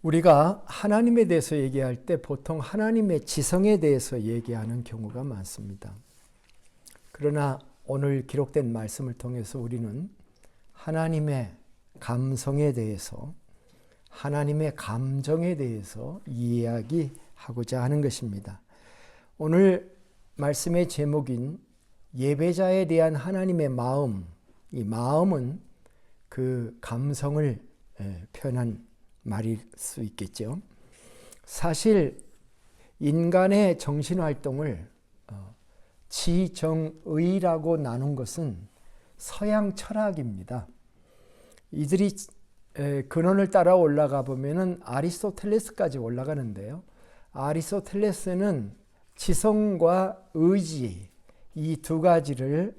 우리가 하나님에 대해서 얘기할 때 보통 하나님의 지성에 대해서 얘기하는 경우가 많습니다. 그러나 오늘 기록된 말씀을 통해서 우리는 하나님의 감성에 대해서, 하나님의 감정에 대해서 이야기하고자 하는 것입니다. 오늘 말씀의 제목인 예배자에 대한 하나님의 마음, 이 마음은 그 감성을 표현한 말일 수 있겠죠. 사실 인간의 정신활동을 지정의라고 나눈 것은 서양 철학입니다. 이들이 근원을 따라 올라가 보면은 아리스토텔레스까지 올라가는데요. 아리스토텔레스는 지성과 의지, 이 두 가지를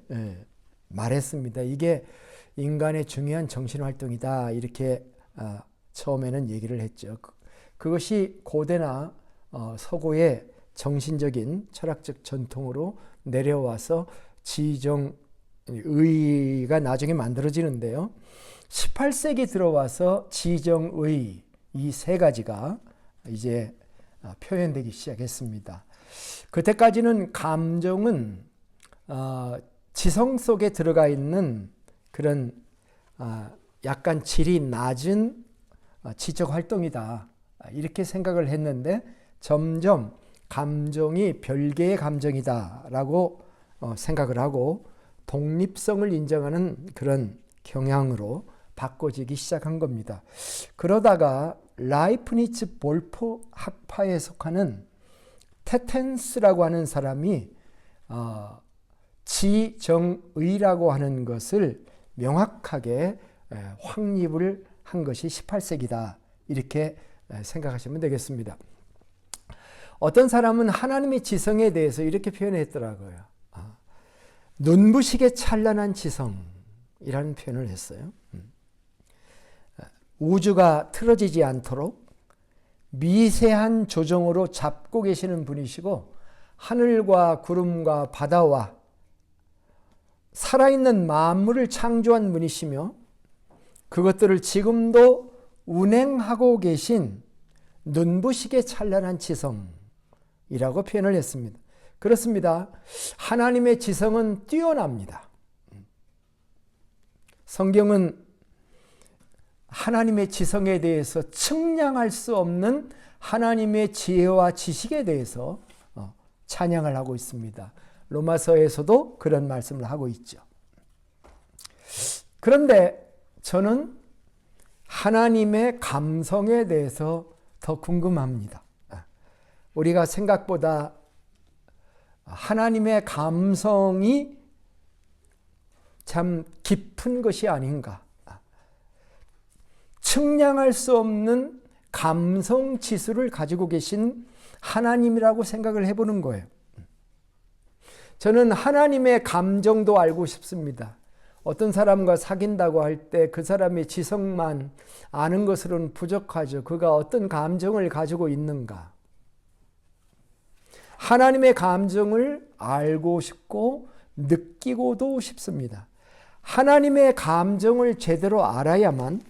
말했습니다. 이게 인간의 중요한 정신활동이다, 이렇게 처음에는 얘기를 했죠. 그것이 고대나 서구의 정신적인 철학적 전통으로 내려와서 지정의가 나중에 만들어지는데요. 18세기 들어와서 지정의, 이 세 가지가 이제 표현되기 시작했습니다. 그때까지는 감정은 지성 속에 들어가 있는 그런 약간 질이 낮은 지적 활동이다, 이렇게 생각을 했는데 점점 감정이 별개의 감정이다 라고 생각을 하고 독립성을 인정하는 그런 경향으로 바꿔지기 시작한 겁니다. 그러다가 라이프니츠 볼프 학파에 속하는 테텐스라고 하는 사람이 지정의라고 하는 것을 명확하게 확립을 한 것이 18세기다, 이렇게 생각하시면 되겠습니다. 어떤 사람은 하나님의 지성에 대해서 이렇게 표현했더라고요. 눈부시게 찬란한 지성이라는 표현을 했어요. 우주가 틀어지지 않도록 미세한 조정으로 잡고 계시는 분이시고, 하늘과 구름과 바다와 살아있는 만물을 창조한 분이시며 그것들을 지금도 운행하고 계신 눈부시게 찬란한 지성이라고 표현을 했습니다. 그렇습니다. 하나님의 지성은 뛰어납니다. 성경은 하나님의 지성에 대해서 측량할 수 없는 하나님의 지혜와 지식에 대해서 찬양을 하고 있습니다. 로마서에서도 그런 말씀을 하고 있죠. 그런데 저는 하나님의 감성에 대해서 더 궁금합니다. 우리가 생각보다 하나님의 감성이 참 깊은 것이 아닌가. 측량할 수 없는 감성 지수를 가지고 계신 하나님이라고 생각을 해보는 거예요. 저는 하나님의 감정도 알고 싶습니다. 어떤 사람과 사귄다고 할 때 그 사람의 지성만 아는 것으로는 부족하죠. 그가 어떤 감정을 가지고 있는가. 하나님의 감정을 알고 싶고 느끼고도 싶습니다. 하나님의 감정을 제대로 알아야만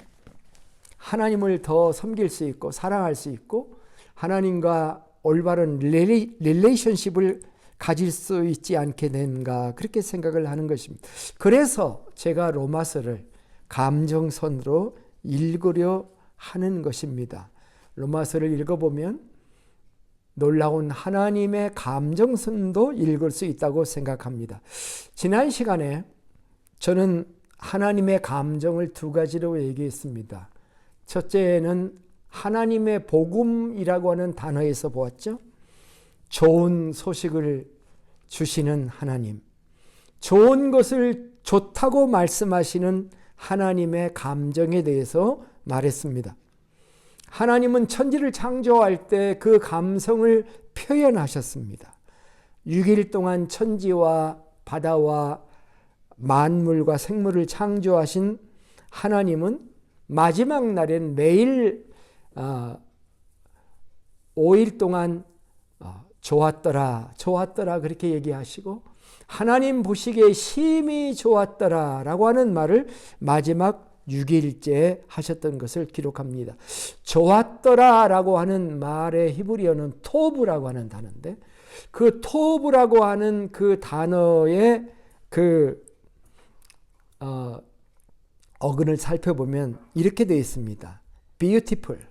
하나님을 더 섬길 수 있고 사랑할 수 있고 하나님과 올바른 릴레이션십을 가질 수 있지 않게 된가, 그렇게 생각을 하는 것입니다. 그래서 제가 로마서를 감정선으로 읽으려 하는 것입니다. 로마서를 읽어보면 놀라운 하나님의 감정선도 읽을 수 있다고 생각합니다. 지난 시간에 저는 하나님의 감정을 두 가지로 얘기했습니다. 첫째는 하나님의 복음이라고 하는 단어에서 보았죠. 좋은 소식을 주시는 하나님, 좋은 것을 좋다고 말씀하시는 하나님의 감정에 대해서 말했습니다. 하나님은 천지를 창조할 때 그 감성을 표현하셨습니다. 6일 동안 천지와 바다와 만물과 생물을 창조하신 하나님은 마지막 날엔 매일 5일 동안 좋았더라 그렇게 얘기하시고 하나님 보시기에 심히 좋았더라 라고 하는 말을 마지막 6일째 하셨던 것을 기록합니다. 좋았더라라고 하는 말의 히브리어는 토브라고 하는 단어인데, 그 토브라고 하는 그 단어의 그 어근을 살펴보면 이렇게 되어 있습니다. beautiful,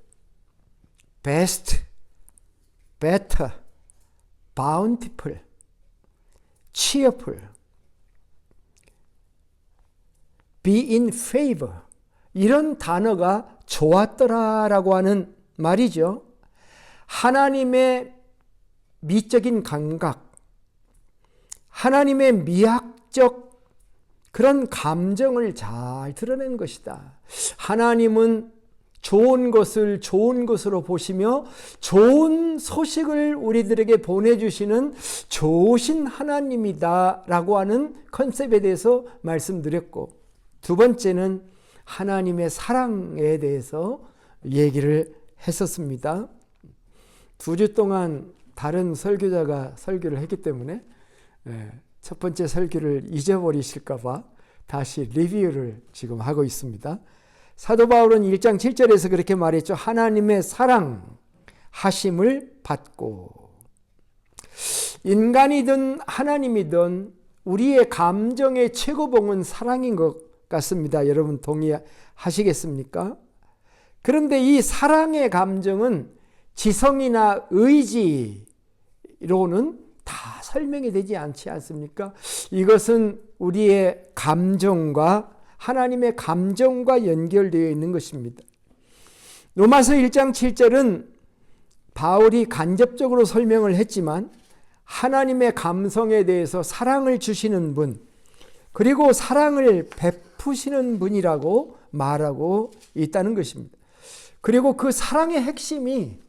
best, better, bountiful, cheerful, be in favor, 이런 단어가 좋았더라라고 하는 말이죠. 하나님의 미적인 감각, 하나님의 미학적 그런 감정을 잘 드러낸 것이다. 하나님은 좋은 것을 좋은 것으로 보시며 좋은 소식을 우리들에게 보내주시는 좋으신 하나님이다 라고 하는 컨셉에 대해서 말씀드렸고, 두 번째는 하나님의 사랑에 대해서 얘기를 했었습니다. 2주 동안 다른 설교자가 설교를 했기 때문에 첫 번째 설교를 잊어버리실까 봐 다시 리뷰를 지금 하고 있습니다. 사도 바울은 1장 7절에서 그렇게 말했죠. 하나님의 사랑하심을 받고. 인간이든 하나님이든 우리의 감정의 최고봉은 사랑인 것 같습니다. 여러분 동의하시겠습니까? 그런데 이 사랑의 감정은 지성이나 의지로는 다 설명이 되지 않지 않습니까? 이것은 우리의 감정과 하나님의 감정과 연결되어 있는 것입니다. 로마서 1장 7절은 바울이 간접적으로 설명을 했지만 하나님의 감성에 대해서 사랑을 주시는 분, 그리고 사랑을 베푸시는 분이라고 말하고 있다는 것입니다. 그리고 그 사랑의 핵심이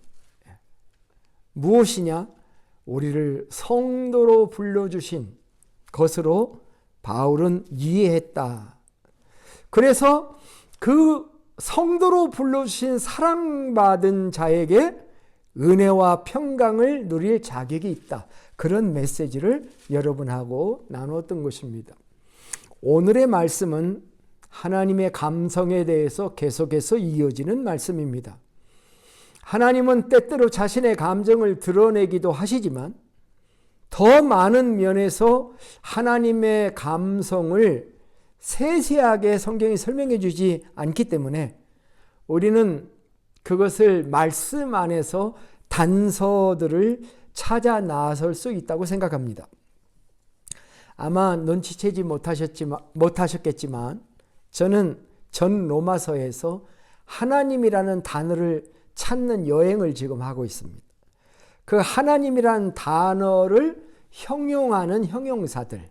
무엇이냐? 우리를 성도로 불러주신 것으로 바울은 이해했다. 그래서 그 성도로 불러주신 사랑받은 자에게 은혜와 평강을 누릴 자격이 있다. 그런 메시지를 여러분하고 나누었던 것입니다. 오늘의 말씀은 하나님의 감성에 대해서 계속해서 이어지는 말씀입니다. 하나님은 때때로 자신의 감정을 드러내기도 하시지만 더 많은 면에서 하나님의 감성을 세세하게 성경이 설명해 주지 않기 때문에 우리는 그것을 말씀 안에서 단서들을 찾아 나설 수 있다고 생각합니다. 아마 눈치채지 못하셨겠지만 저는 전 로마서에서 하나님이라는 단어를 찾는 여행을 지금 하고 있습니다. 그 하나님이라는 단어를 형용하는 형용사들,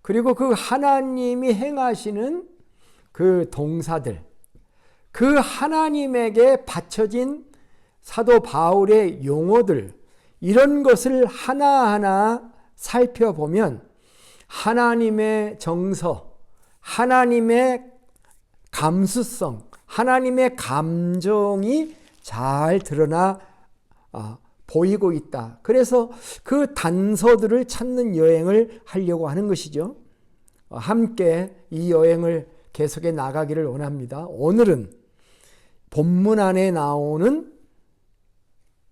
그리고 그 하나님이 행하시는 그 동사들, 그 하나님에게 바쳐진 사도 바울의 용어들, 이런 것을 하나하나 살펴보면 하나님의 정서, 하나님의 감수성, 하나님의 감정이 잘 드러나 보이고 있다. 그래서 그 단서들을 찾는 여행을 하려고 하는 것이죠. 함께 이 여행을 계속해 나가기를 원합니다. 오늘은 본문 안에 나오는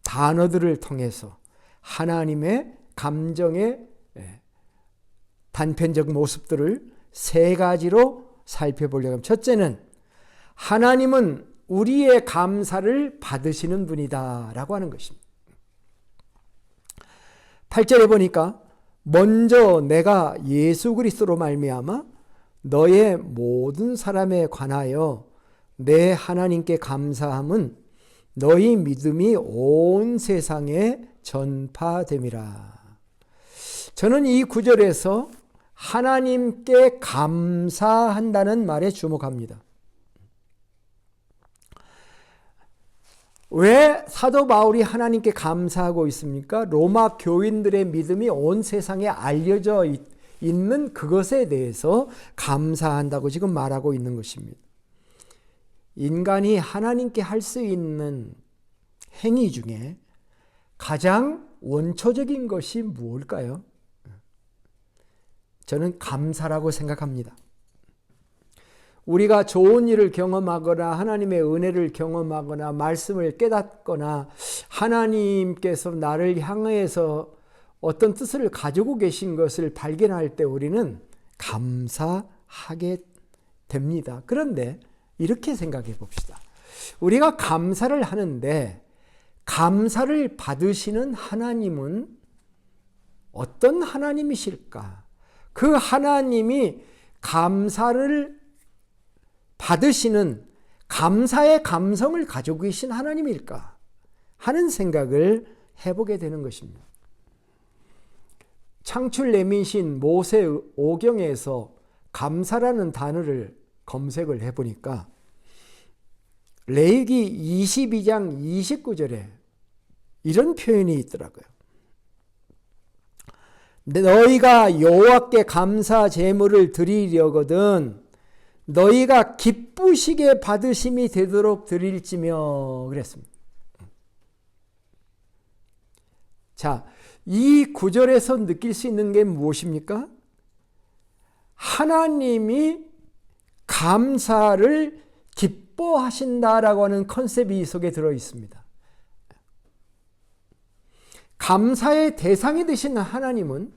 단어들을 통해서 하나님의 감정의 단편적 모습들을 세 가지로 살펴보려고 합니다. 첫째는 하나님은 우리의 감사를 받으시는 분이다 라고 하는 것입니다. 8절에 보니까 먼저 내가 예수 그리스도로 말미암아 너의 모든 사람에 관하여 내 하나님께 감사함은 너희 믿음이 온 세상에 전파됨이라. 저는 이 구절에서 하나님께 감사한다는 말에 주목합니다. 왜 사도 바울이 하나님께 감사하고 있습니까? 로마 교인들의 믿음이 온 세상에 알려져 있는 그것에 대해서 감사한다고 지금 말하고 있는 것입니다. 인간이 하나님께 할 수 있는 행위 중에 가장 원초적인 것이 무엇일까요? 저는 감사라고 생각합니다. 우리가 좋은 일을 경험하거나 하나님의 은혜를 경험하거나 말씀을 깨닫거나 하나님께서 나를 향해서 어떤 뜻을 가지고 계신 것을 발견할 때 우리는 감사하게 됩니다. 그런데 이렇게 생각해 봅시다. 우리가 감사를 하는데 감사를 받으시는 하나님은 어떤 하나님이실까? 그 하나님이 감사를 받으시는 감사의 감성을 가지고 계신 하나님일까 하는 생각을 해보게 되는 것입니다. 창출 내민신 모세 오경에서 감사라는 단어를 검색을 해보니까 레위기 22장 29절에 이런 표현이 있더라고요. 너희가 여호와께 감사 제물을 드리려거든 너희가 기쁘시게 받으심이 되도록 드릴지며 그랬습니다. 자, 이 구절에서 느낄 수 있는 게 무엇입니까? 하나님이 감사를 기뻐하신다라고 하는 컨셉이 이 속에 들어 있습니다. 감사의 대상이 되신 하나님은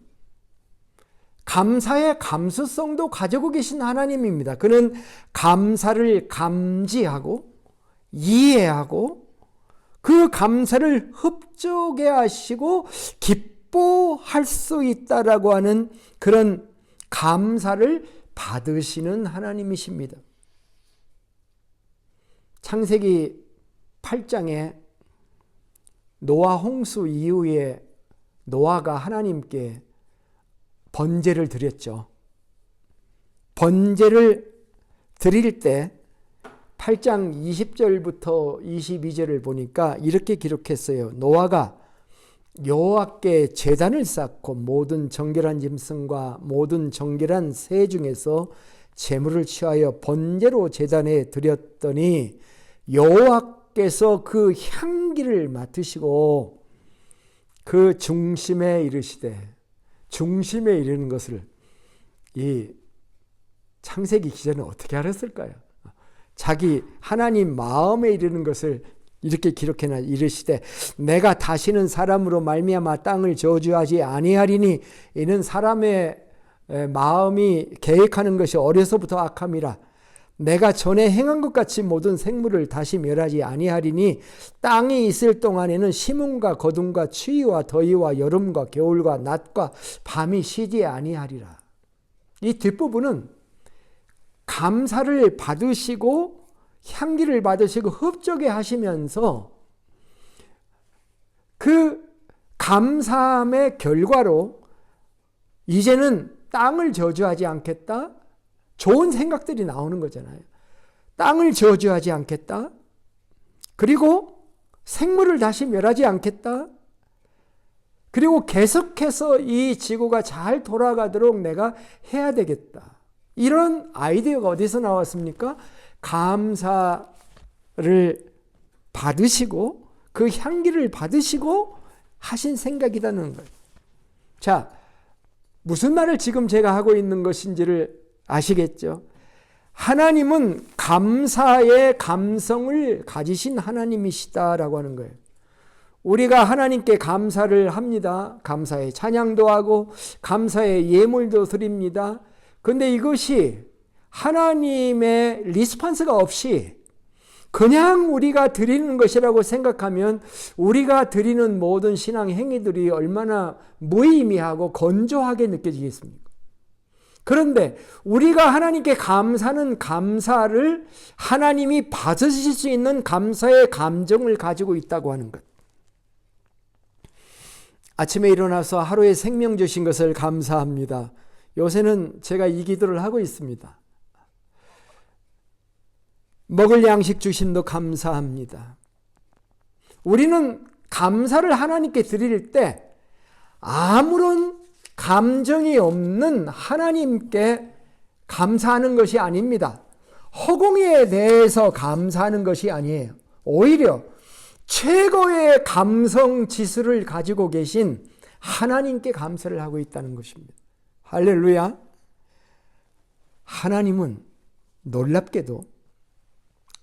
감사의 감수성도 가지고 계신 하나님입니다. 그는 감사를 감지하고 이해하고 그 감사를 흡족해 하시고 기뻐할 수 있다라고 하는 그런 감사를 받으시는 하나님이십니다. 창세기 8장에 노아 홍수 이후에 노아가 하나님께 번제를 드렸죠. 번제를 드릴 때 8장 20절부터 22절을 보니까 이렇게 기록했어요. 노아가 여호와께 제단을 쌓고 모든 정결한 짐승과 모든 정결한 새 중에서 제물을 취하여 번제로 제단에 드렸더니 여호와께서 그 향기를 맡으시고 그 중심에 이르시되 중심에 이르는 것을 이 창세기 기자는 어떻게 알았을까요? 자기 하나님 마음에 이르는 것을 이렇게 기록해놔 이르시되 내가 다시는 사람으로 말미암아 땅을 저주하지 아니하리니 이는 사람의 마음이 계획하는 것이 어려서부터 악함이라 내가 전에 행한 것 같이 모든 생물을 다시 멸하지 아니하리니 땅이 있을 동안에는 심음과 거둠과 추위와 더위와 여름과 겨울과 낮과 밤이 쉬지 아니하리라. 이 뒷부분은 감사를 받으시고 향기를 받으시고 흡족해 하시면서 그 감사함의 결과로 이제는 땅을 저주하지 않겠다. 좋은 생각들이 나오는 거잖아요. 땅을 저주하지 않겠다. 그리고 생물을 다시 멸하지 않겠다. 그리고 계속해서 이 지구가 잘 돌아가도록 내가 해야 되겠다. 이런 아이디어가 어디서 나왔습니까? 감사를 받으시고 그 향기를 받으시고 하신 생각이라는 거예요. 자, 무슨 말을 지금 제가 하고 있는 것인지를 아시겠죠? 하나님은 감사의 감성을 가지신 하나님이시다라고 하는 거예요. 우리가 하나님께 감사를 합니다. 감사의 찬양도 하고 감사의 예물도 드립니다. 그런데 이것이 하나님의 리스폰스가 없이 그냥 우리가 드리는 것이라고 생각하면 우리가 드리는 모든 신앙 행위들이 얼마나 무의미하고 건조하게 느껴지겠습니까? 그런데 우리가 하나님께 감사하는 감사를 하나님이 받으실 수 있는 감사의 감정을 가지고 있다고 하는 것. 아침에 일어나서 하루의 생명 주신 것을 감사합니다. 요새는 제가 이 기도를 하고 있습니다. 먹을 양식 주심도 감사합니다. 우리는 감사를 하나님께 드릴 때 아무런 감정이 없는 하나님께 감사하는 것이 아닙니다. 허공에 대해서 감사하는 것이 아니에요. 오히려 최고의 감성 지수를 가지고 계신 하나님께 감사를 하고 있다는 것입니다. 할렐루야. 하나님은 놀랍게도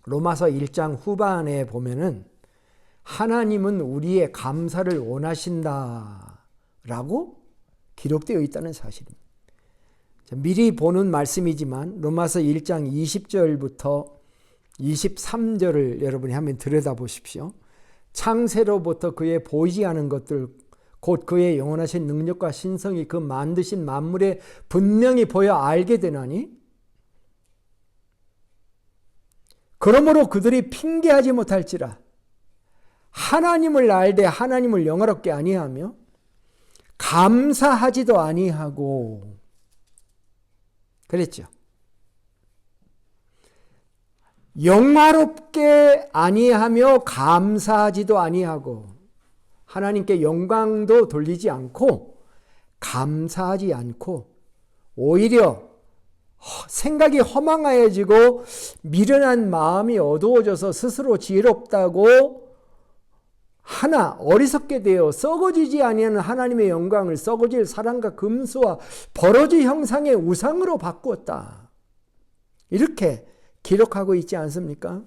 로마서 1장 후반에 보면은 하나님은 우리의 감사를 원하신다라고 기록되어 있다는 사실입니다. 미리 보는 말씀이지만 로마서 1장 20절부터 23절을 여러분이 한번 들여다보십시오. 창세로부터 그의 보이지 않은 것들 곧 그의 영원하신 능력과 신성이 그 만드신 만물에 분명히 보여 알게 되나니 그러므로 그들이 핑계하지 못할지라 하나님을 알되 하나님을 영화롭게 아니하며 감사하지도 아니하고 그랬죠. 영화롭게 아니하며 감사하지도 아니하고 하나님께 영광도 돌리지 않고 감사하지 않고 오히려 생각이 허망해지고 미련한 마음이 어두워져서 스스로 지혜롭다고 하나 어리석게 되어 썩어지지 아니하는 하나님의 영광을 썩어질 사람과 금수와 버러지 형상의 우상으로 바꾸었다. 이렇게 기록하고 있지 않습니까?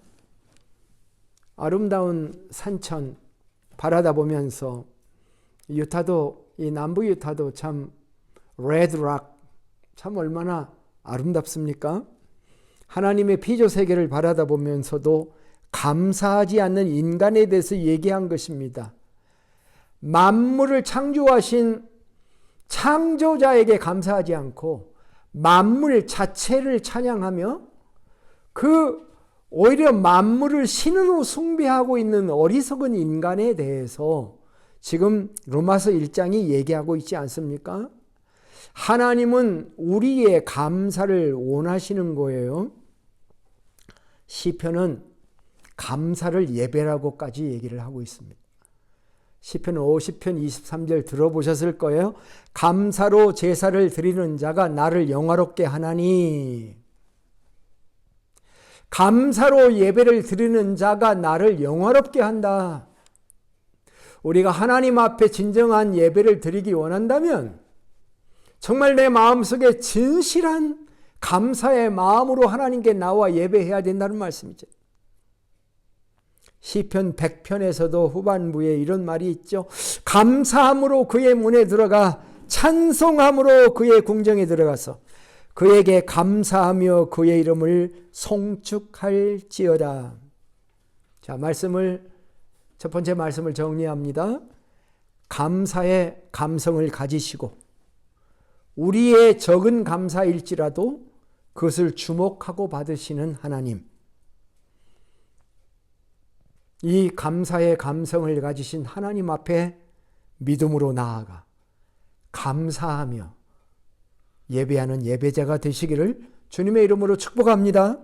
아름다운 산천 바라다 보면서 유타도 이 남부 유타도 참 레드락 참 얼마나 아름답습니까? 하나님의 피조 세계를 바라다 보면서도 감사하지 않는 인간에 대해서 얘기한 것입니다. 만물을 창조하신 창조자에게 감사하지 않고 만물 자체를 찬양하며 오히려 만물을 신으로 숭배하고 있는 어리석은 인간에 대해서 지금 로마서 1장이 얘기하고 있지 않습니까? 하나님은 우리의 감사를 원하시는 거예요. 시편은 감사를 예배라고까지 얘기를 하고 있습니다. 시편 50편 23절 들어보셨을 거예요. 감사로 제사를 드리는 자가 나를 영화롭게 하나니 감사로 예배를 드리는 자가 나를 영화롭게 한다. 우리가 하나님 앞에 진정한 예배를 드리기 원한다면 정말 내 마음속에 진실한 감사의 마음으로 하나님께 나와 예배해야 된다는 말씀이죠. 시편 100편에서도 후반부에 이런 말이 있죠. 감사함으로 그의 문에 들어가 찬송함으로 그의 궁정에 들어가서 그에게 감사하며 그의 이름을 송축할지어다. 자, 첫 번째 말씀을 정리합니다. 감사의 감성을 가지시고 우리의 적은 감사일지라도 그것을 주목하고 받으시는 하나님. 이 감사의 감성을 가지신 하나님 앞에 믿음으로 나아가 감사하며 예배하는 예배자가 되시기를 주님의 이름으로 축복합니다.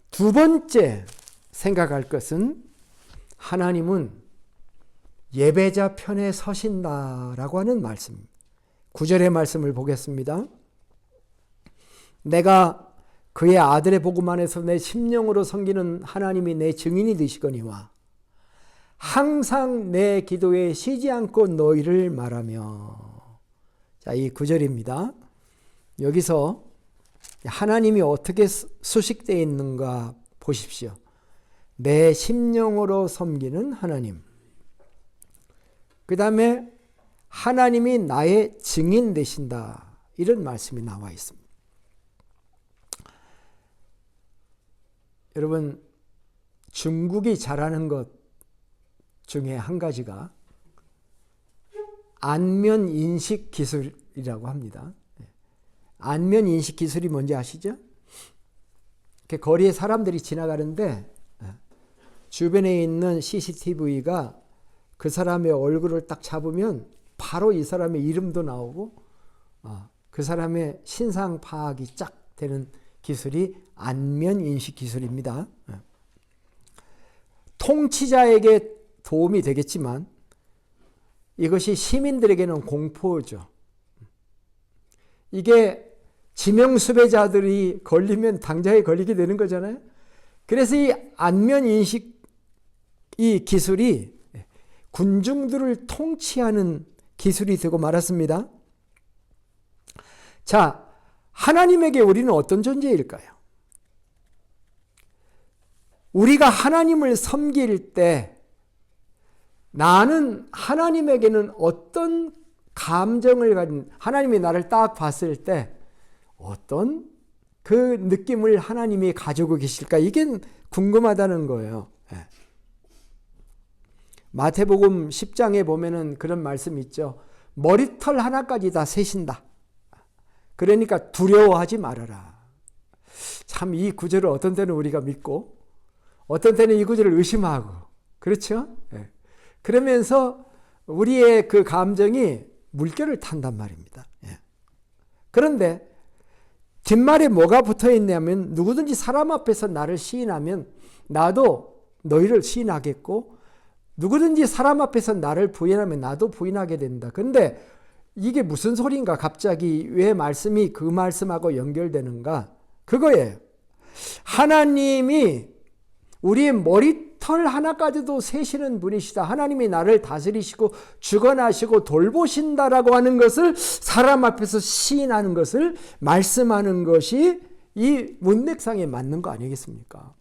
두 번째 생각할 것은 하나님은 예배자 편에 서신다라고 하는 말씀입니다. 9절의 말씀을 보겠습니다. 내가 그의 아들의 복음 안에서 내 심령으로 섬기는 하나님이 내 증인이 되시거니와 항상 내 기도에 쉬지 않고 너희를 말하며. 자, 이 9절입니다. 여기서 하나님이 어떻게 수식되어 있는가 보십시오. 내 심령으로 섬기는 하나님. 그 다음에 하나님이 나의 증인 되신다. 이런 말씀이 나와 있습니다. 여러분, 중국이 잘하는 것 중에 한 가지가 안면 인식 기술이라고 합니다. 안면 인식 기술이 뭔지 아시죠? 거리에 사람들이 지나가는데 주변에 있는 CCTV가 그 사람의 얼굴을 딱 잡으면 바로 이 사람의 이름도 나오고 그 사람의 신상 파악이 쫙 되는 기술이 안면 인식 기술입니다. 통치자에게 도움이 되겠지만 이것이 시민들에게는 공포죠. 이게 지명수배자들이 걸리면 당장에 걸리게 되는 거잖아요. 그래서 이 안면 인식 이 기술이 군중들을 통치하는 기술이 되고 말았습니다. 자, 하나님에게 우리는 어떤 존재일까요? 우리가 하나님을 섬길 때 나는 하나님에게는 어떤 감정을 가진, 하나님이 나를 딱 봤을 때 어떤 그 느낌을 하나님이 가지고 계실까? 이게 궁금하다는 거예요. 마태복음 10장에 보면은 그런 말씀이 있죠. 머리털 하나까지 다 세신다. 그러니까 두려워하지 말아라. 참 이 구절을 어떤 때는 우리가 믿고 어떤 때는 이 구절을 의심하고 그렇죠? 그러면서 우리의 그 감정이 물결을 탄단 말입니다. 그런데 뒷말에 뭐가 붙어 있냐면 누구든지 사람 앞에서 나를 시인하면 나도 너희를 시인하겠고 누구든지 사람 앞에서 나를 부인하면 나도 부인하게 된다. 그런데 이게 무슨 소리인가? 갑자기 왜 말씀이 그 말씀하고 연결되는가? 그거예요. 하나님이 우리의 머리털 하나까지도 세시는 분이시다. 하나님이 나를 다스리시고 주관하시고 돌보신다라고 하는 것을 사람 앞에서 시인하는 것을 말씀하는 것이 이 문맥상에 맞는 거 아니겠습니까?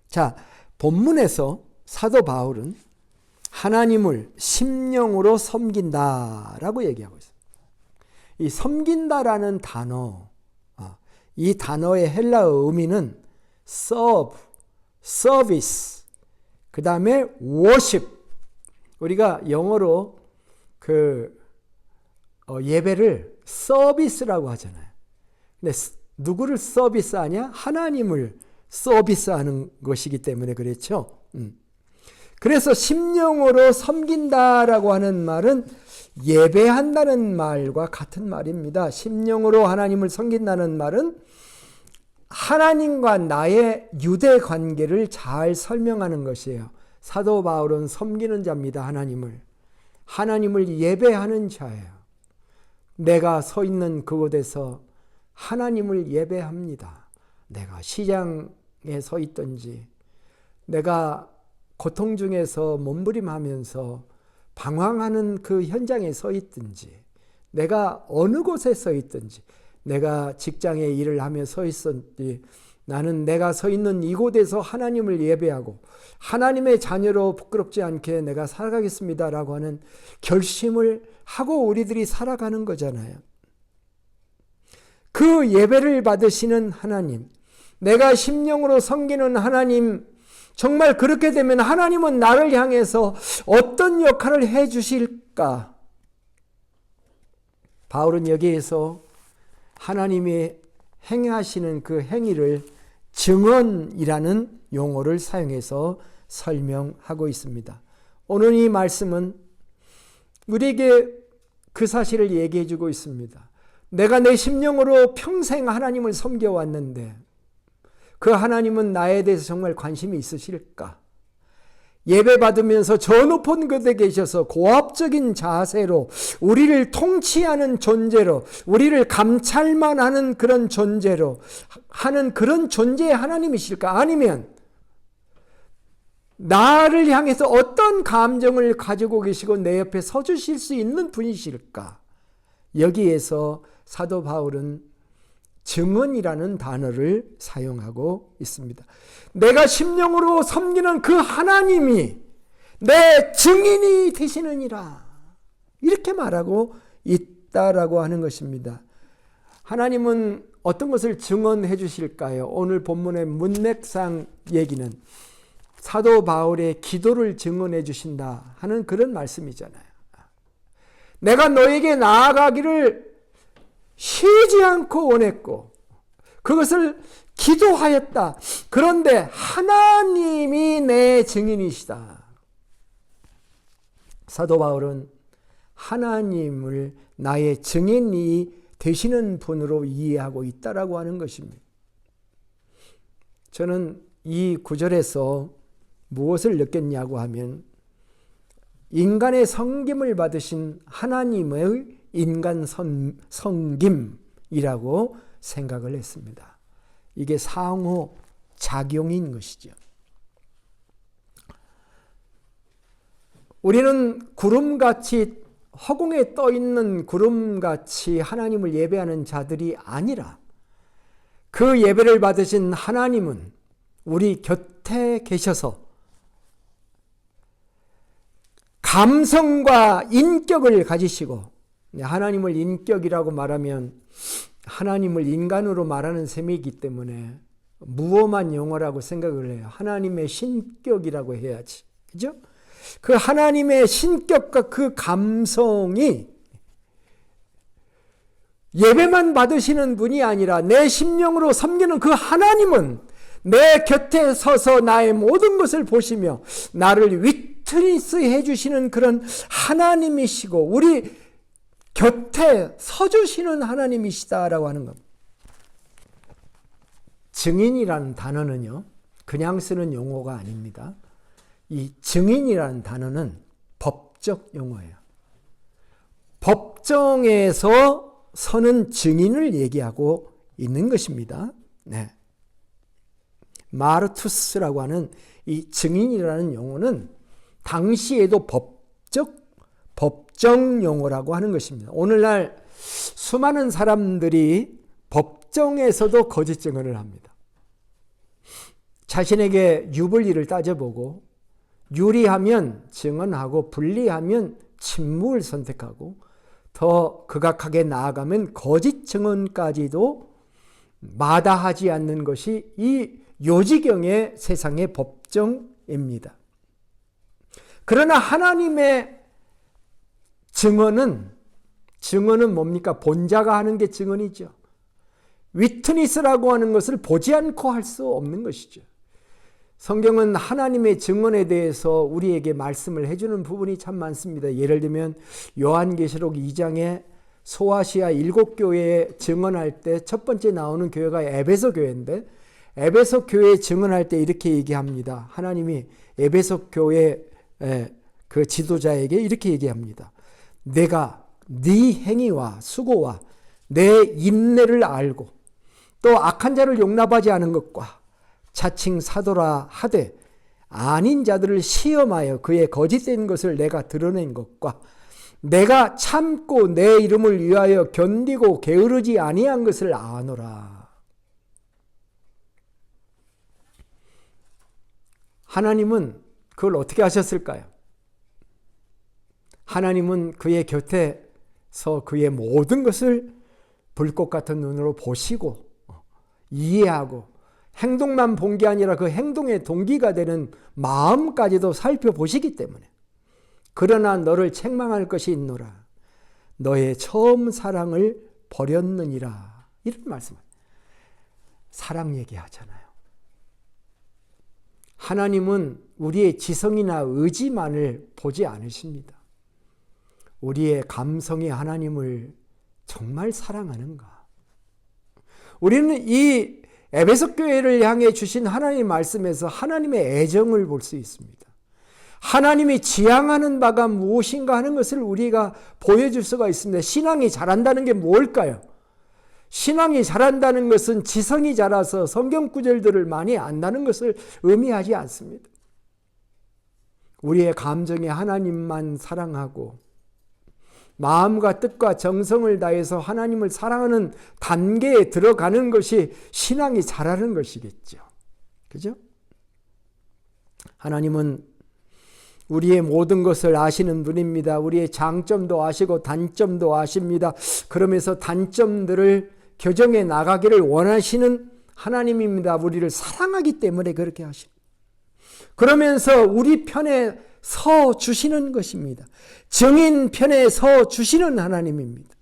자, 본문에서 사도 바울은 하나님을 심령으로 섬긴다라고 얘기하고 있습니다. 이 섬긴다라는 단어, 이 단어의 헬라어 의미는 serve, service, 그 다음에 worship. 우리가 영어로 그 예배를 서비스라고 하잖아요. 근데 누구를 서비스하냐? 하나님을 서비스하는 것이기 때문에 그렇죠. 그래서 심령으로 섬긴다라고 하는 말은 예배한다는 말과 같은 말입니다. 심령으로 하나님을 섬긴다는 말은 하나님과 나의 유대 관계를 잘 설명하는 것이에요. 사도 바울은 섬기는 자입니다. 하나님을 예배하는 자예요. 내가 서 있는 그곳에서 하나님을 예배합니다. 내가 시장에 서 있든지 내가 고통 중에서 몸부림하면서 방황하는 그 현장에 서 있든지 내가 어느 곳에 서 있든지 내가 직장에 일을 하며 서 있었지 나는 내가 서 있는 이곳에서 하나님을 예배하고 하나님의 자녀로 부끄럽지 않게 내가 살아가겠습니다라고 하는 결심을 하고 우리들이 살아가는 거잖아요. 그 예배를 받으시는 하나님, 내가 심령으로 섬기는 하나님, 정말 그렇게 되면 하나님은 나를 향해서 어떤 역할을 해 주실까? 바울은 여기에서 하나님이 행하시는 그 행위를 증언이라는 용어를 사용해서 설명하고 있습니다. 오늘 이 말씀은 우리에게 그 사실을 얘기해 주고 있습니다. 내가 내 심령으로 평생 하나님을 섬겨왔는데 그 하나님은 나에 대해서 정말 관심이 있으실까? 예배 받으면서 저 높은 곳에 계셔서 고압적인 자세로 우리를 통치하는 존재로 우리를 감찰만 하는 그런 존재로 하는 그런 존재의 하나님이실까? 아니면 나를 향해서 어떤 감정을 가지고 계시고 내 옆에 서주실 수 있는 분이실까? 여기에서 사도 바울은 증언이라는 단어를 사용하고 있습니다. 내가 심령으로 섬기는 그 하나님이 내 증인이 되시느니라. 이렇게 말하고 있다라고 하는 것입니다. 하나님은 어떤 것을 증언해 주실까요? 오늘 본문의 문맥상 얘기는 사도 바울의 기도를 증언해 주신다 하는 그런 말씀이잖아요. 내가 너에게 나아가기를 쉬지 않고 원했고 그것을 기도하였다. 그런데 하나님이 내 증인이시다. 사도 바울은 하나님을 나의 증인이 되시는 분으로 이해하고 있다라고 하는 것입니다. 저는 이 구절에서 무엇을 느꼈냐고 하면 인간의 섬김을 받으신 하나님의 인간 섬김이라고 생각을 했습니다. 이게 상호 작용인 것이죠. 우리는 구름같이 허공에 떠 있는 구름같이 하나님을 예배하는 자들이 아니라 그 예배를 받으신 하나님은 우리 곁에 계셔서 감성과 인격을 가지시고, 하나님을 인격이라고 말하면 하나님을 인간으로 말하는 셈이기 때문에 무엄한 용어라고 생각을 해요. 하나님의 신격이라고 해야지. 그죠? 그 하나님의 신격과 그 감성이 예배만 받으시는 분이 아니라 내 심령으로 섬기는 그 하나님은 내 곁에 서서 나의 모든 것을 보시며 나를 위트니스 해주시는 그런 하나님이시고 우리 곁에 서주시는 하나님이시다라고 하는 겁니다. 증인이라는 단어는요, 그냥 쓰는 용어가 아닙니다. 이 증인이라는 단어는 법적 용어예요. 법정에서 서는 증인을 얘기하고 있는 것입니다. 네. 마르투스라고 하는 이 증인이라는 용어는 당시에도 법정 용어라고 하는 것입니다. 오늘날 수많은 사람들이 법정에서도 거짓 증언을 합니다. 자신에게 유불리를 따져보고 유리하면 증언하고 불리하면 침묵을 선택하고 더 극악하게 나아가면 거짓 증언까지도 마다하지 않는 것이 이 요지경의 세상의 법정입니다. 그러나 하나님의 증언은 뭡니까? 본자가 하는 게 증언이죠. 위트니스라고 하는 것을 보지 않고 할 수 없는 것이죠. 성경은 하나님의 증언에 대해서 우리에게 말씀을 해주는 부분이 참 많습니다. 예를 들면 요한계시록 2장에 소아시아 7교회에 증언할 때 첫 번째 나오는 교회가 에베소 교회인데, 에베소 교회에 증언할 때 이렇게 얘기합니다. 하나님이 에베소 교회 그 지도자에게 이렇게 얘기합니다. 내가 네 행위와 수고와 내 인내를 알고 또 악한 자를 용납하지 않은 것과 자칭 사도라 하되 아닌 자들을 시험하여 그의 거짓된 것을 내가 드러낸 것과 내가 참고 내 이름을 위하여 견디고 게으르지 아니한 것을 아노라. 하나님은 그걸 어떻게 하셨을까요? 하나님은 그의 곁에서 그의 모든 것을 불꽃 같은 눈으로 보시고 이해하고 행동만 본 게 아니라 그 행동의 동기가 되는 마음까지도 살펴보시기 때문에 그러나 너를 책망할 것이 있노라. 너의 처음 사랑을 버렸느니라. 이런 말씀을. 사랑 얘기하잖아요. 하나님은 우리의 지성이나 의지만을 보지 않으십니다. 우리의 감성이 하나님을 정말 사랑하는가? 우리는 이 에베소 교회를 향해 주신 하나님의 말씀에서 하나님의 애정을 볼 수 있습니다. 하나님이 지향하는 바가 무엇인가 하는 것을 우리가 보여줄 수가 있습니다. 신앙이 자란다는 게 뭘까요? 신앙이 자란다는 것은 지성이 자라서 성경 구절들을 많이 안다는 것을 의미하지 않습니다. 우리의 감정이 하나님만 사랑하고 마음과 뜻과 정성을 다해서 하나님을 사랑하는 단계에 들어가는 것이 신앙이 자라는 것이겠죠. 그죠? 하나님은 우리의 모든 것을 아시는 분입니다. 우리의 장점도 아시고 단점도 아십니다. 그러면서 단점들을 교정해 나가기를 원하시는 하나님입니다. 우리를 사랑하기 때문에 그렇게 하십니다. 그러면서 우리 편에 서 주시는 것입니다. 증인 편에 서 주시는 하나님입니다.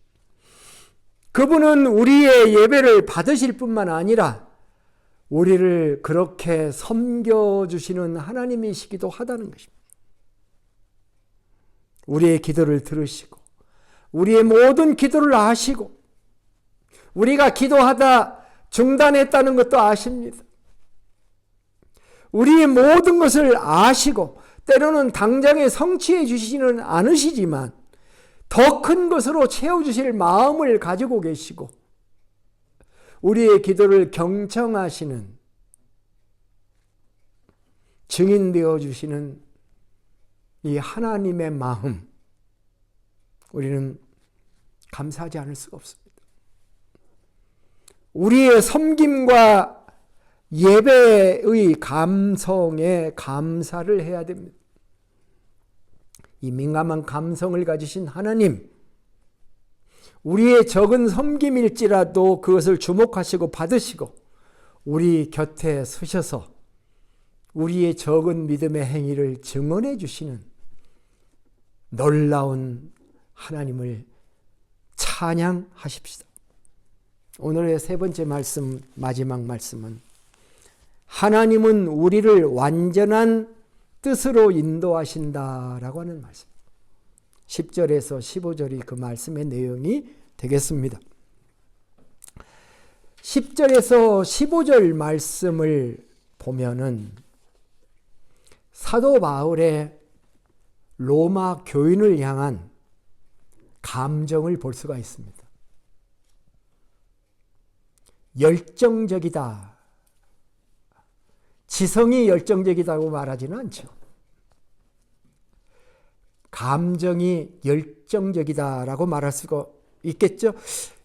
그분은 우리의 예배를 받으실 뿐만 아니라 우리를 그렇게 섬겨주시는 하나님이시기도 하다는 것입니다. 우리의 기도를 들으시고 우리의 모든 기도를 아시고 우리가 기도하다 중단했다는 것도 아십니다. 우리의 모든 것을 아시고 때로는 당장에 성취해 주시지는 않으시지만 더 큰 것으로 채워주실 마음을 가지고 계시고 우리의 기도를 경청하시는 증인되어 주시는 이 하나님의 마음, 우리는 감사하지 않을 수가 없습니다. 우리의 섬김과 예배의 감성에 감사를 해야 됩니다. 이 민감한 감성을 가지신 하나님, 우리의 적은 섬김일지라도 그것을 주목하시고 받으시고 우리 곁에 서셔서 우리의 적은 믿음의 행위를 증언해 주시는 놀라운 하나님을 찬양하십시다. 오늘의 세 번째 말씀, 마지막 말씀은 하나님은 우리를 완전한 뜻으로 인도하신다라고 하는 말씀. 10절에서 15절이 그 말씀의 내용이 되겠습니다. 10절에서 15절 말씀을 보면은 사도 바울의 로마 교인을 향한 감정을 볼 수가 있습니다. 열정적이다. 지성이 열정적이다고 말하지는 않죠. 감정이 열정적이다라고 말할 수가 있겠죠.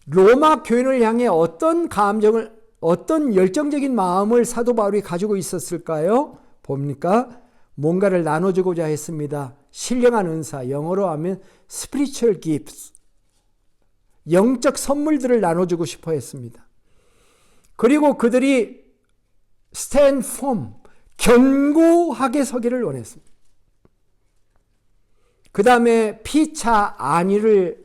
로마 교인을 향해 어떤 감정을, 어떤 열정적인 마음을 사도 바울이 가지고 있었을까요? 봅니까? 뭔가를 나눠주고자 했습니다. 신령한 은사, 영어로 하면 spiritual gifts, 영적 선물들을 나눠주고 싶어 했습니다. 그리고 그들이 stand firm, 견고하게 서기를 원했습니다. 그 다음에 피차 안위를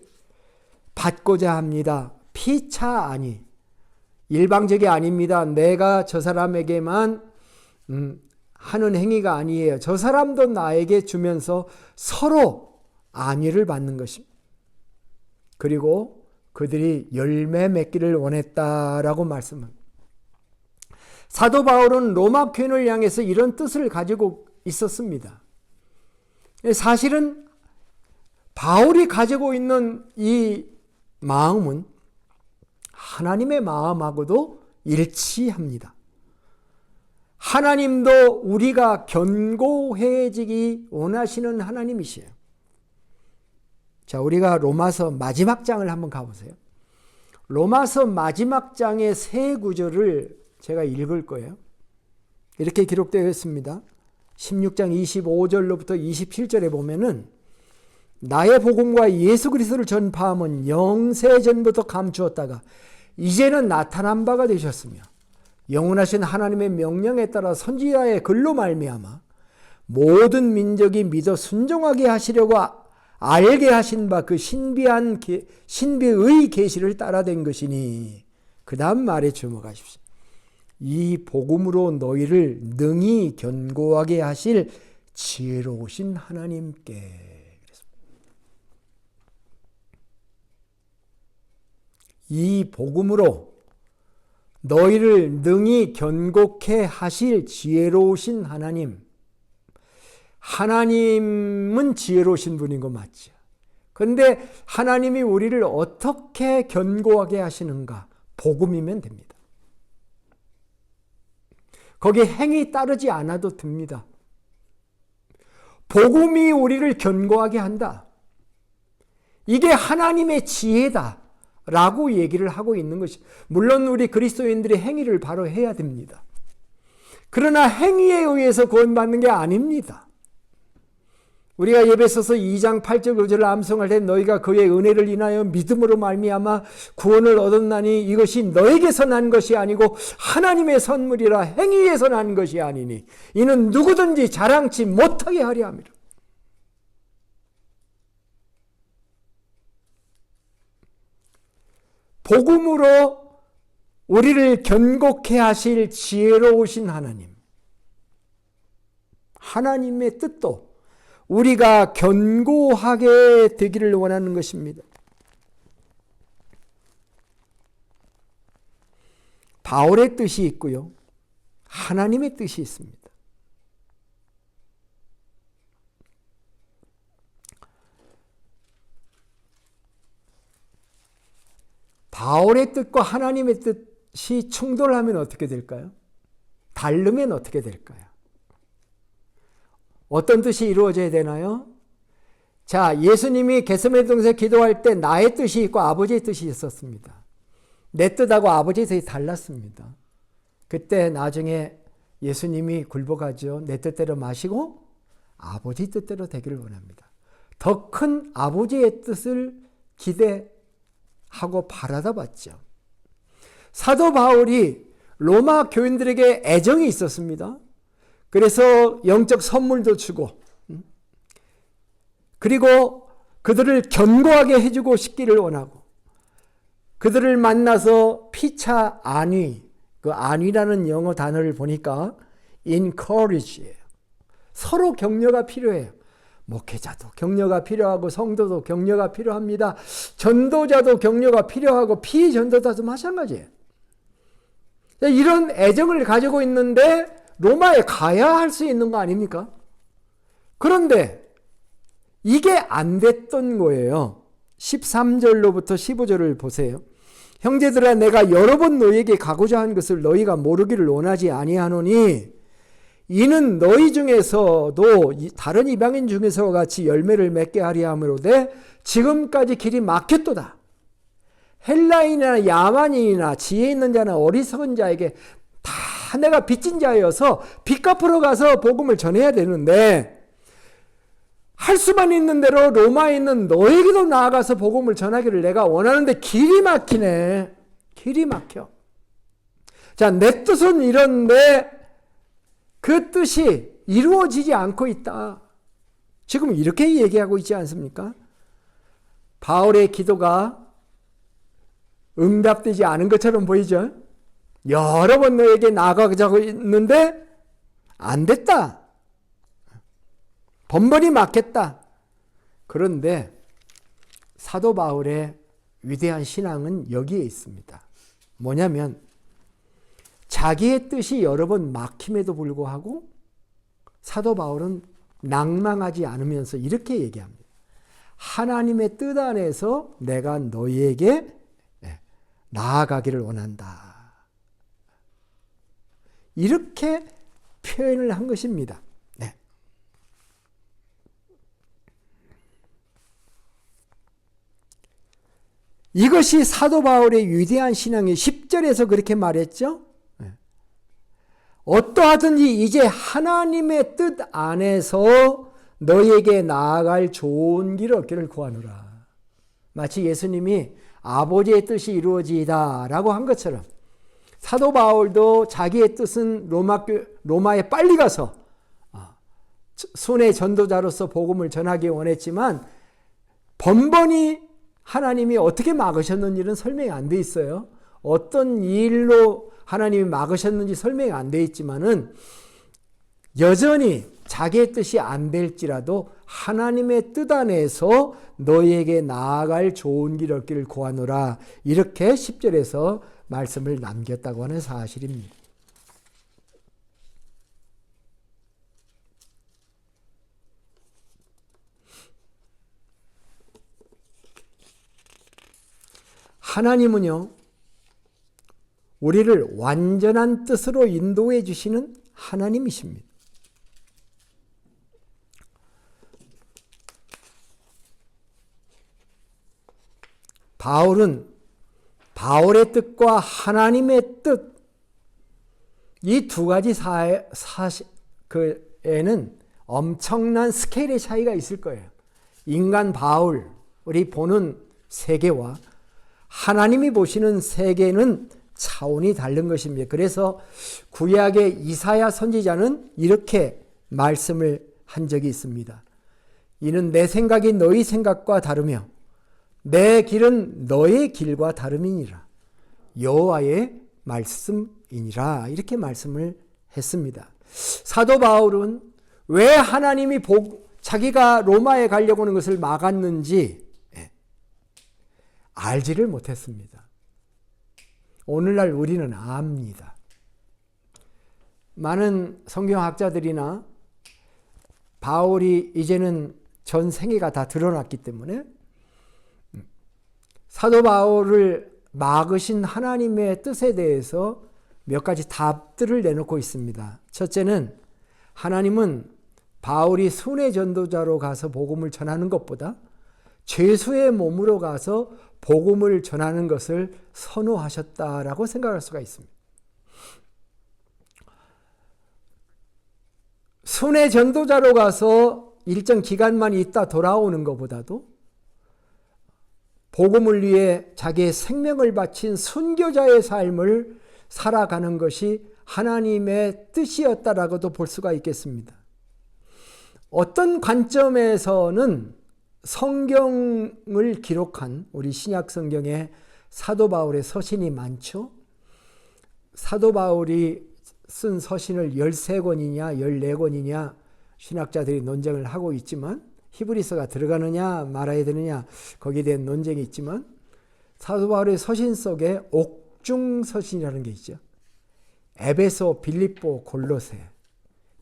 받고자 합니다. 피차 안위, 일방적이 아닙니다. 내가 저 사람에게만 하는 행위가 아니에요. 저 사람도 나에게 주면서 서로 안위를 받는 것입니다. 그리고 그들이 열매 맺기를 원했다라고 말씀합니다. 사도 바울은 로마 교인을 향해서 이런 뜻을 가지고 있었습니다. 사실은 바울이 가지고 있는 이 마음은 하나님의 마음하고도 일치합니다. 하나님도 우리가 견고해지기 원하시는 하나님이시에요. 자, 우리가 로마서 마지막 장을 한번 가보세요. 로마서 마지막 장의 세 구절을 제가 읽을 거예요. 이렇게 기록되어 있습니다. 16장 25절로부터 27절에 보면은 나의 복음과 예수 그리스도를 전파함은 영세전부터 감추었다가 이제는 나타난 바가 되셨으며 영원하신 하나님의 명령에 따라 선지자의 글로 말미암아 모든 민족이 믿어 순종하게 하시려고 알게 하신 바 그 신비의 계시를 따라된 것이니, 그 다음 말에 주목하십시오. 이 복음으로 너희를 능히 견고하게 하실 지혜로우신 하나님께. 이 복음으로 너희를 능히 견고케 하실 지혜로우신 하나님. 하나님은 지혜로우신 분인 거 맞죠? 그런데 하나님이 우리를 어떻게 견고하게 하시는가? 복음이면 됩니다. 거기에 행위 따르지 않아도 됩니다. 복음이 우리를 견고하게 한다. 이게 하나님의 지혜다 라고 얘기를 하고 있는 것이, 물론 우리 그리스도인들의 행위를 바로 해야 됩니다. 그러나 행위에 의해서 구원받는 게 아닙니다. 우리가 에베소서 2장 8절 9절을 암송할 때 너희가 그의 은혜를 인하여 믿음으로 말미암아 구원을 얻었나니 이것이 너에게서 난 것이 아니고 하나님의 선물이라 행위에서 난 것이 아니니 이는 누구든지 자랑치 못하게 하려 함이라. 복음으로 우리를 견고케 하실 지혜로우신 하나님, 하나님의 뜻도 우리가 견고하게 되기를 원하는 것입니다. 바울의 뜻이 있고요, 하나님의 뜻이 있습니다. 바울의 뜻과 하나님의 뜻이 충돌하면 어떻게 될까요? 다르면 어떻게 될까요? 어떤 뜻이 이루어져야 되나요? 자, 예수님이 겟세마네 동산에서 기도할 때 나의 뜻이 있고 아버지의 뜻이 있었습니다. 내 뜻하고 아버지의 뜻이 달랐습니다. 그때 나중에 예수님이 굴복하죠. 내 뜻대로 마시고 아버지 뜻대로 되기를 원합니다. 더 큰 아버지의 뜻을 기대하고 바라다 봤죠. 사도 바울이 로마 교인들에게 애정이 있었습니다. 그래서 영적 선물도 주고, 그리고 그들을 견고하게 해주고 싶기를 원하고, 그들을 만나서 피차 안위, 그 안위라는 영어 단어를 보니까 encourage예요. 서로 격려가 필요해요. 목회자도 격려가 필요하고 성도도 격려가 필요합니다. 전도자도 격려가 필요하고 피전도자도 마찬가지예요. 이런 애정을 가지고 있는데 로마에 가야 할 수 있는 거 아닙니까? 그런데 이게 안 됐던 거예요. 13절로부터 15절을 보세요. 형제들아, 내가 여러 번 너희에게 가고자 한 것을 너희가 모르기를 원하지 아니하노니 이는 너희 중에서도 다른 이방인 중에서와 같이 열매를 맺게 하려 함이로되 지금까지 길이 막혔도다. 헬라인이나 야만인이나 지혜 있는 자나 어리석은 자에게 다 내가 빚진 자여서 빚 갚으러 가서 복음을 전해야 되는데 할 수만 있는 대로 로마에 있는 너에게도 나아가서 복음을 전하기를 내가 원하는데 길이 막히네. 길이 막혀. 자, 내 뜻은 이런데 그 뜻이 이루어지지 않고 있다. 지금 이렇게 얘기하고 있지 않습니까? 바울의 기도가 응답되지 않은 것처럼 보이죠? 여러 번 너에게 나아가자고 했는데 안 됐다. 번번이 막혔다. 그런데 사도 바울의 위대한 신앙은 여기에 있습니다. 뭐냐면 자기의 뜻이 여러 번 막힘에도 불구하고 사도 바울은 낭망하지 않으면서 이렇게 얘기합니다. 하나님의 뜻 안에서 내가 너희에게 나아가기를 원한다. 이렇게 표현을 한 것입니다. 네. 이것이 사도 바울의 위대한 신앙의 10절에서 그렇게 말했죠. 어떠하든지 이제 하나님의 뜻 안에서 너희에게 나아갈 좋은 길을 얻기를 구하노라. 마치 예수님이 아버지의 뜻이 이루어지이다 라고 한 것처럼 사도 바울도 자기의 뜻은 로마에 빨리 가서 순회 전도자로서 복음을 전하기 원했지만 번번이 하나님이 어떻게 막으셨는지는 설명이 안 돼 있어요. 어떤 일로 하나님이 막으셨는지 설명이 안 돼 있지만은 여전히 자기의 뜻이 안 될지라도 하나님의 뜻 안에서 너희에게 나아갈 좋은 길 얻기를 구하노라. 이렇게 10절에서 말씀을 남겼다고 하는 사실입니다. 하나님은요, 우리를 완전한 뜻으로 인도해 주시는 하나님이십니다. 바울은 바울의 뜻과 하나님의 뜻, 이 두 가지 에는 엄청난 스케일의 차이가 있을 거예요. 인간 바울이 보는 세계와 하나님이 보시는 세계는 차원이 다른 것입니다. 그래서 구약의 이사야 선지자는 이렇게 말씀을 한 적이 있습니다. 이는 내 생각이 너희 생각과 다르며 내 길은 너의 길과 다름이니라. 여호와의 말씀이니라. 이렇게 말씀을 했습니다. 사도 바울은 왜 하나님이 자기가 로마에 가려고 하는 것을 막았는지 알지를 못했습니다. 오늘날 우리는 압니다. 많은 성경학자들이나 바울이 이제는 전 생애가 다 드러났기 때문에 사도 바울을 막으신 하나님의 뜻에 대해서 몇 가지 답들을 내놓고 있습니다. 첫째는 하나님은 바울이 순회 전도자로 가서 복음을 전하는 것보다 죄수의 몸으로 가서 복음을 전하는 것을 선호하셨다라고 생각할 수가 있습니다. 순회 전도자로 가서 일정 기간만 있다 돌아오는 것보다도 복음을 위해 자기의 생명을 바친 순교자의 삶을 살아가는 것이 하나님의 뜻이었다라고도 볼 수가 있겠습니다. 어떤 관점에서는 성경을 기록한 우리 신약 성경에 사도 바울의 서신이 많죠. 사도 바울이 쓴 서신을 13권이냐 14권이냐 신학자들이 논쟁을 하고 있지만, 히브리서가 들어가느냐 말아야 되느냐 거기에 대한 논쟁이 있지만, 사도 바울의 서신 속에 옥중 서신이라는 게 있죠. 에베소, 빌립보, 골로새,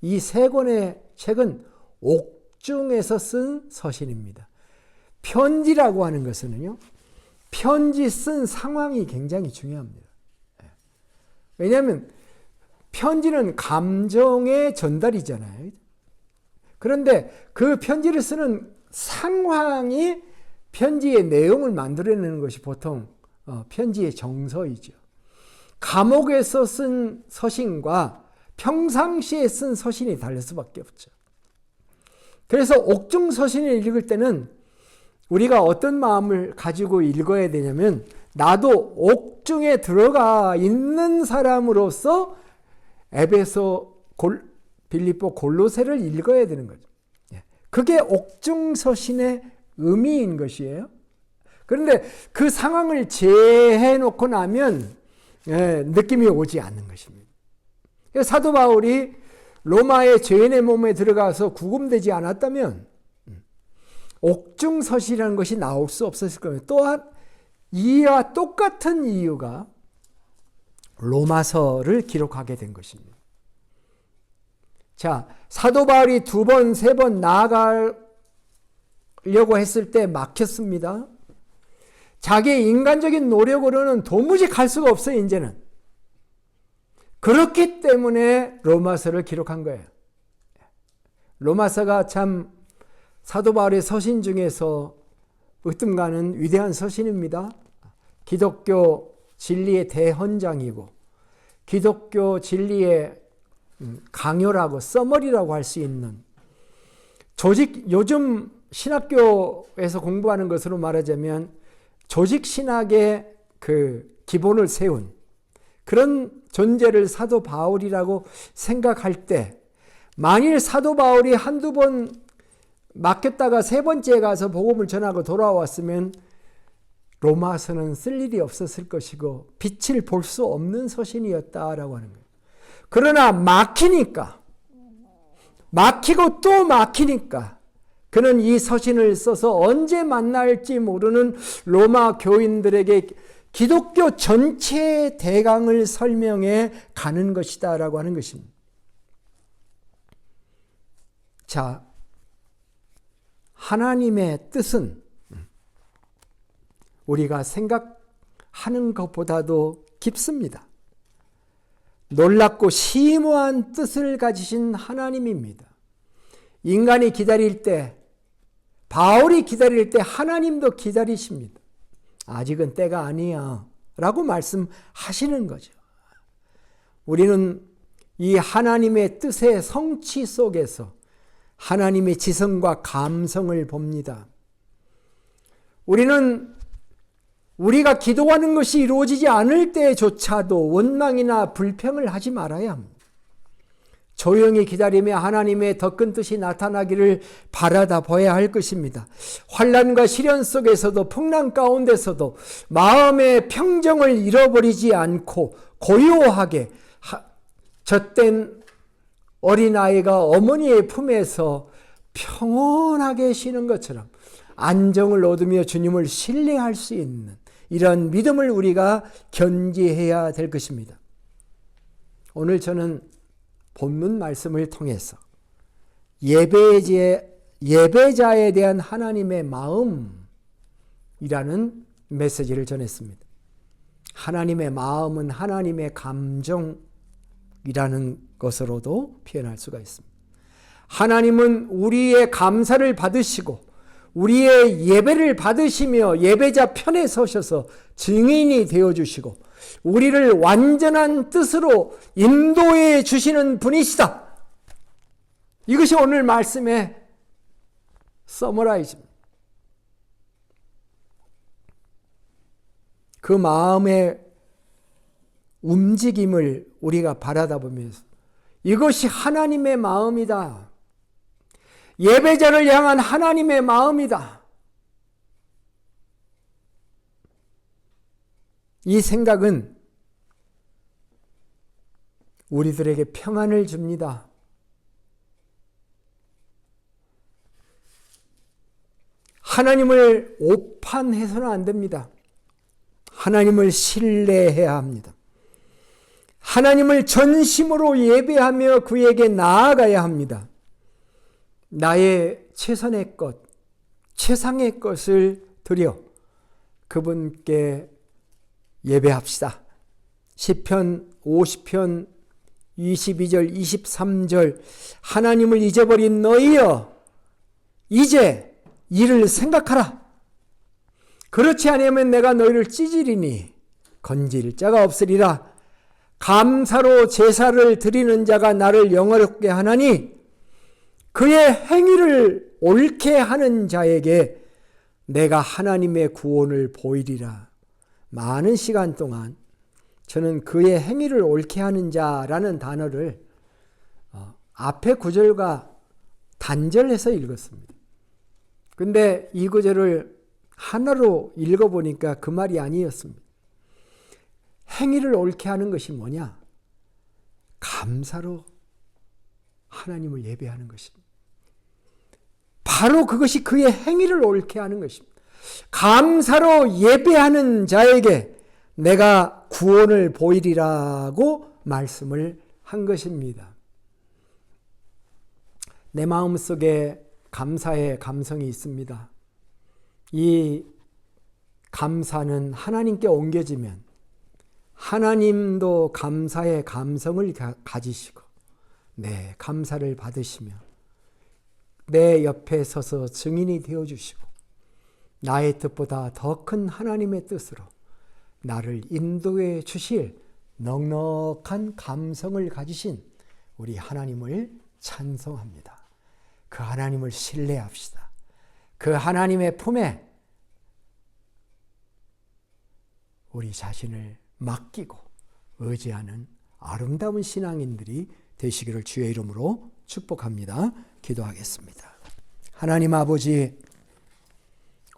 이 세 권의 책은 옥중에서 쓴 서신입니다. 편지라고 하는 것은요, 편지 쓴 상황이 굉장히 중요합니다. 왜냐하면 편지는 감정의 전달이잖아요. 그런데 그 편지를 쓰는 상황이 편지의 내용을 만들어내는 것이 보통 편지의 정서이죠. 감옥에서 쓴 서신과 평상시에 쓴 서신이 다를 수밖에 없죠. 그래서 옥중 서신을 읽을 때는 우리가 어떤 마음을 가지고 읽어야 되냐면, 나도 옥중에 들어가 있는 사람으로서 에베소, 빌립보, 골로새를 읽어야 되는 거죠. 그게 옥중 서신의 의미인 것이에요. 그런데 그 상황을 제해 놓고 나면 느낌이 오지 않는 것입니다. 사도 바울이 로마의 죄인의 몸에 들어가서 구금되지 않았다면 옥중 서신이라는 것이 나올 수 없었을 겁니다. 또한 이와 똑같은 이유가 로마서를 기록하게 된 것입니다. 자, 사도 바울이 2번, 3번 나아가려고 했을 때 막혔습니다. 자기의 인간적인 노력으로는 도무지 갈 수가 없어요, 이제는. 그렇기 때문에 로마서를 기록한 거예요. 로마서가 참 사도 바울의 서신 중에서 으뜸가는 위대한 서신입니다. 기독교 진리의 대헌장이고 기독교 진리의 강요라고 서머리라고 할 수 있는, 요즘 신학교에서 공부하는 것으로 말하자면 조직신학의 그 기본을 세운 그런 존재를 사도 바울이라고 생각할 때, 만일 사도 바울이 한두 번 맡겼다가 세 번째 가서 복음을 전하고 돌아왔으면 로마서는 쓸 일이 없었을 것이고 빛을 볼 수 없는 서신이었다라고 하는 거예요. 그러나 막히고 또 막히니까 그는 이 서신을 써서 언제 만날지 모르는 로마 교인들에게 기독교 전체의 대강을 설명해 가는 것이다 라고 하는 것입니다. 자, 하나님의 뜻은 우리가 생각하는 것보다도 깊습니다. 놀랍고 심오한 뜻을 가지신 하나님입니다. 인간이 기다릴 때, 바울이 기다릴 때 하나님도 기다리십니다. 아직은 때가 아니야 라고 말씀하시는 거죠. 우리는 이 하나님의 뜻의 성취 속에서 하나님의 지성과 감성을 봅니다. 우리는 우리가 기도하는 것이 이루어지지 않을 때조차도 원망이나 불평을 하지 말아야 합니다. 조용히 기다리며 하나님의 더 큰 뜻이 나타나기를 바라다 봐야 할 것입니다. 환난과 시련 속에서도, 풍랑 가운데서도 마음의 평정을 잃어버리지 않고 고요하게 젖된 어린아이가 어머니의 품에서 평온하게 쉬는 것처럼 안정을 얻으며 주님을 신뢰할 수 있는 이런 믿음을 우리가 견지해야 될 것입니다. 오늘 저는 본문 말씀을 통해서 예배자에 대한 하나님의 마음이라는 메시지를 전했습니다. 하나님의 마음은 하나님의 감정이라는 것으로도 표현할 수가 있습니다. 하나님은 우리의 감사를 받으시고 우리의 예배를 받으시며 예배자 편에 서셔서 증인이 되어주시고 우리를 완전한 뜻으로 인도해 주시는 분이시다. 이것이 오늘 말씀의 서머라이즈입니다. 그 마음의 움직임을 우리가 바라다 보면서 이것이 하나님의 마음이다. 예배자를 향한 하나님의 마음이다. 이 생각은 우리들에게 평안을 줍니다. 하나님을 오판해서는 안 됩니다. 하나님을 신뢰해야 합니다. 하나님을 전심으로 예배하며 그에게 나아가야 합니다. 나의 최선의 것, 최상의 것을 드려 그분께 예배합시다. 시편 50편 22절 23절 하나님을 잊어버린 너희여 이제 이를 생각하라. 그렇지 아니하면 내가 너희를 찢으리니 건질 자가 없으리라. 감사로 제사를 드리는 자가 나를 영화롭게 하나니 그의 행위를 옳게 하는 자에게 내가 하나님의 구원을 보이리라. 많은 시간 동안 저는 그의 행위를 옳게 하는 자라는 단어를 앞에 구절과 단절해서 읽었습니다. 근데 이 구절을 하나로 읽어보니까 그 말이 아니었습니다. 행위를 옳게 하는 것이 뭐냐? 감사로 하나님을 예배하는 것입니다. 바로 그것이 그의 행위를 옳게 하는 것입니다. 감사로 예배하는 자에게 내가 구원을 보이리라고 말씀을 한 것입니다. 내 마음속에 감사의 감성이 있습니다. 이 감사는 하나님께 옮겨지면 하나님도 감사의 감성을 가지시고 내 감사를 받으시며 내 옆에 서서 증인이 되어주시고 나의 뜻보다 더 큰 하나님의 뜻으로 나를 인도해 주실 넉넉한 감성을 가지신 우리 하나님을 찬송합니다. 그 하나님을 신뢰합시다. 그 하나님의 품에 우리 자신을 맡기고 의지하는 아름다운 신앙인들이 되시기를 주의 이름으로 축복합니다. 기도하겠습니다. 하나님 아버지,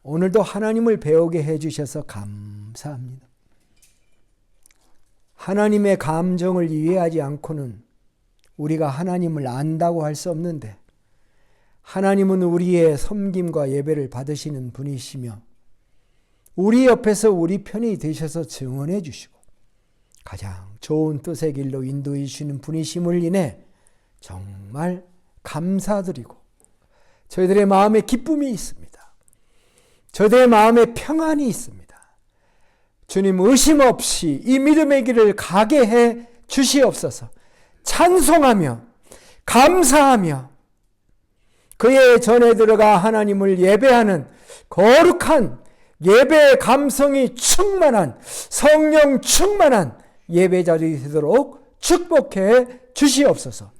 오늘도 하나님을 배우게 해주셔서 감사합니다. 하나님의 감정을 이해하지 않고는 우리가 하나님을 안다고 할 수 없는데 하나님은 우리의 섬김과 예배를 받으시는 분이시며 우리 옆에서 우리 편이 되셔서 증언해 주시고 가장 좋은 뜻의 길로 인도해 주시는 분이심을 인해 정말 감사드리고 저희들의 마음에 기쁨이 있습니다. 저희들의 마음에 평안이 있습니다. 주님 의심 없이 이 믿음의 길을 가게 해 주시옵소서. 찬송하며 감사하며 그의 전에 들어가 하나님을 예배하는 거룩한 예배의 감성이 충만한 성령 충만한 예배자들이 되도록 축복해 주시옵소서.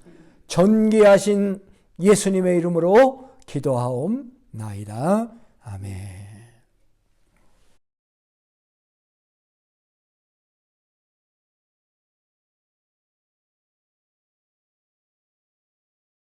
존귀하신 예수님의 이름으로 기도하옵나이다. 아멘.